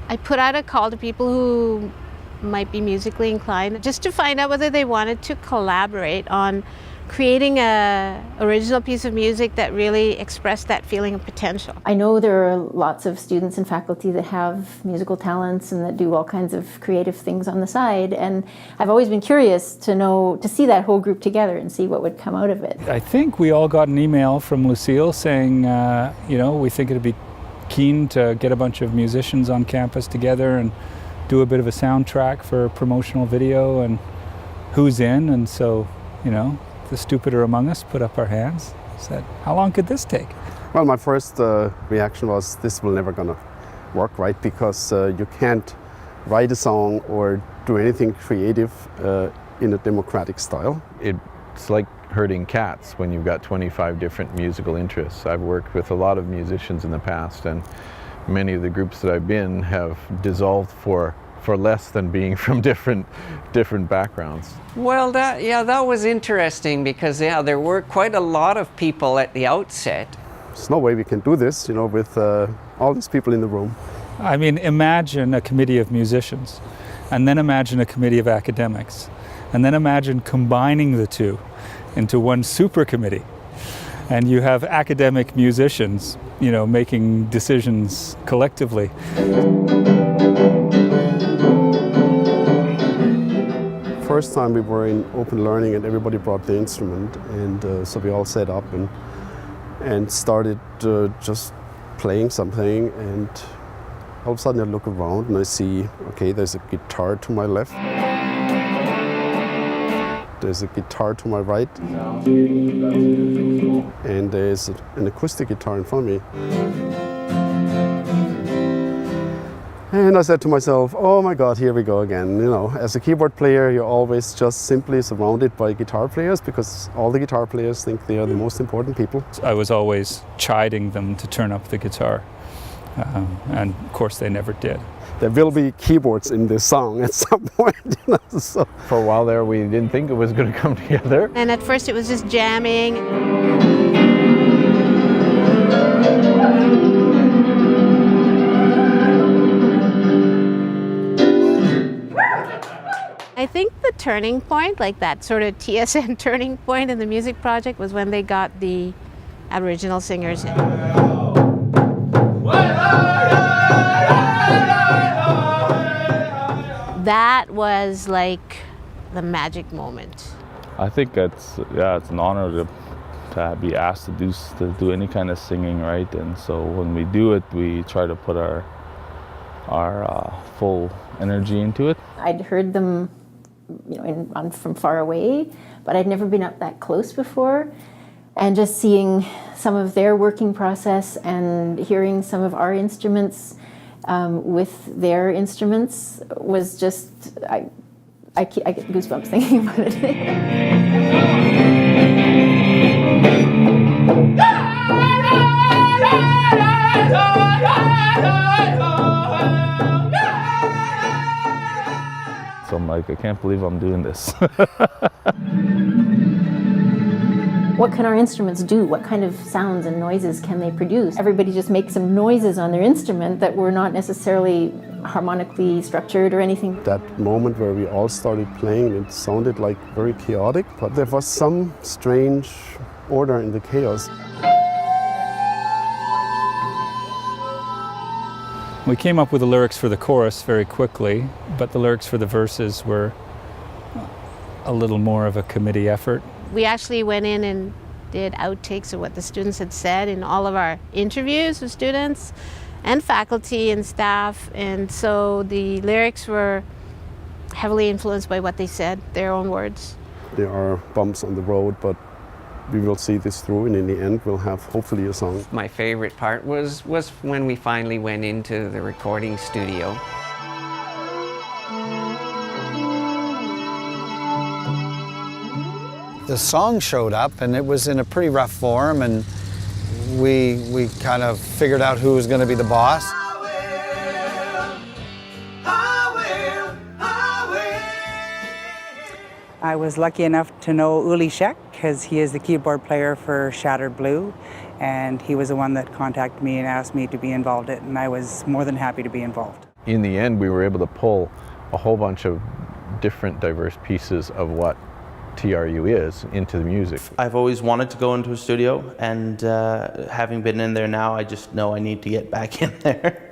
I put out a call to people who might be musically inclined just to find out whether they wanted to collaborate on creating an original piece of music that really expressed that feeling of potential. I know there are lots of students and faculty that have musical talents and that do all kinds of creative things on the side, and I've always been curious to see that whole group together and see what would come out of it. I think we all got an email from Lucille saying, we think it'd be keen to get a bunch of musicians on campus together and do a bit of a soundtrack for a promotional video, and who's in? And so, the stupider among us put up our hands, said, how long could this take? Well, my first reaction was, this will never gonna work, right? Because you can't write a song or do anything creative in a democratic style. It's like herding cats when you've got 25 different musical interests. I've worked with a lot of musicians in the past, and many of the groups that I've been have dissolved for less than being from different backgrounds. Well, that was interesting because there were quite a lot of people at the outset. There's no way we can do this, with all these people in the room. I mean, imagine a committee of musicians, and then imagine a committee of academics, and then imagine combining the two into one super committee. And you have academic musicians, making decisions collectively. First time we were in open learning and everybody brought the instrument, and so we all set up and started just playing something, and all of a sudden I look around and I see, okay, there's a guitar to my left, there's a guitar to my right, and there's an acoustic guitar in front of me. And I said to myself, oh my God, here we go again. As a keyboard player, you're always just simply surrounded by guitar players because all the guitar players think they are the most important people. I was always chiding them to turn up the guitar, and of course they never did. There will be keyboards in this song at some point. So. For a while there, we didn't think it was going to come together. And at first it was just jamming. I think the turning point, like that sort of TSN turning point in the music project, was when they got the Aboriginal singers in. That was like the magic moment. I think it's an honor to be asked to do any kind of singing, right? And so when we do it, we try to put our full energy into it. I'd heard them from far away, but I'd never been up that close before. And just seeing some of their working process and hearing some of our instruments with their instruments was just, I get goosebumps thinking about it. So I'm like, I can't believe I'm doing this. What can our instruments do? What kind of sounds and noises can they produce? Everybody just makes some noises on their instrument that were not necessarily harmonically structured or anything. That moment where we all started playing, it sounded like very chaotic, but there was some strange order in the chaos. We came up with the lyrics for the chorus very quickly, but the lyrics for the verses were a little more of a committee effort. We actually went in and did outtakes of what the students had said in all of our interviews with students and faculty and staff, and so the lyrics were heavily influenced by what they said, their own words. There are bumps on the road, but we will see this through, and in the end we'll have hopefully a song. My favorite part was when we finally went into the recording studio. The song showed up, and it was in a pretty rough form, and we kind of figured out who was going to be the boss. I will I was lucky enough to know Uli Sheck because he is the keyboard player for Shattered Blue, and he was the one that contacted me and asked me to be involved in it, and I was more than happy to be involved. In the end, we were able to pull a whole bunch of different diverse pieces of what TRU is into the music. I've always wanted to go into a studio, and having been in there now, I just know I need to get back in there.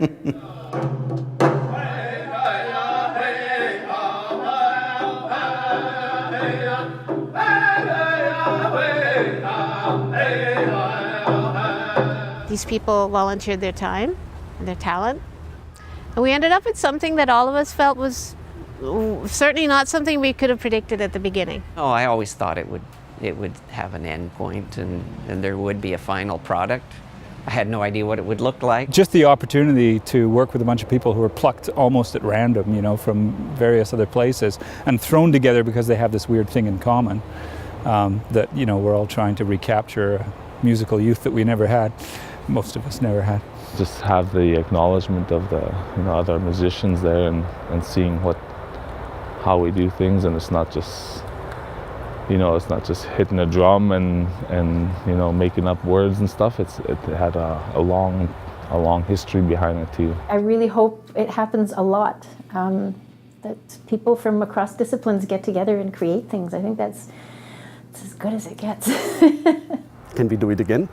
These people volunteered their time and their talent, and we ended up with something that all of us felt was certainly not something we could have predicted at the beginning. Oh, I always thought it would have an end point and there would be a final product. I had no idea what it would look like. Just the opportunity to work with a bunch of people who were plucked almost at random, you know, from various other places and thrown together because they have this weird thing in common, that, you know, we're all trying to recapture a musical youth that we never had. Most of us never had. Just have the acknowledgement of the, you know, other musicians there and seeing how we do things, and it's not just, you know, it's not just hitting a drum and you know, making up words and stuff. It had a long history behind it too. I really hope it happens a lot, that people from across disciplines get together and create things. I think that's as good as it gets. Can we do it again?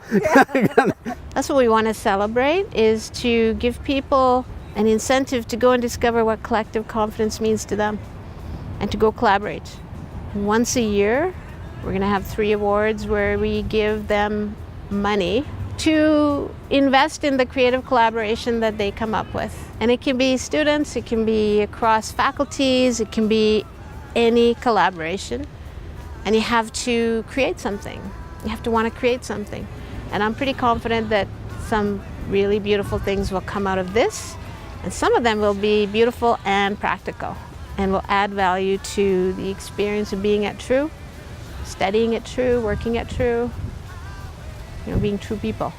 That's what we want to celebrate, is to give people an incentive to go and discover what collective confidence means to them and to go collaborate. Once a year, we're going to have 3 awards where we give them money to invest in the creative collaboration that they come up with. And it can be students, it can be across faculties, it can be any collaboration. And you have to create something. You have to want to create something. And I'm pretty confident that some really beautiful things will come out of this, and some of them will be beautiful and practical and will add value to the experience of being at TRU, studying at TRU, working at TRU, you know, being true people.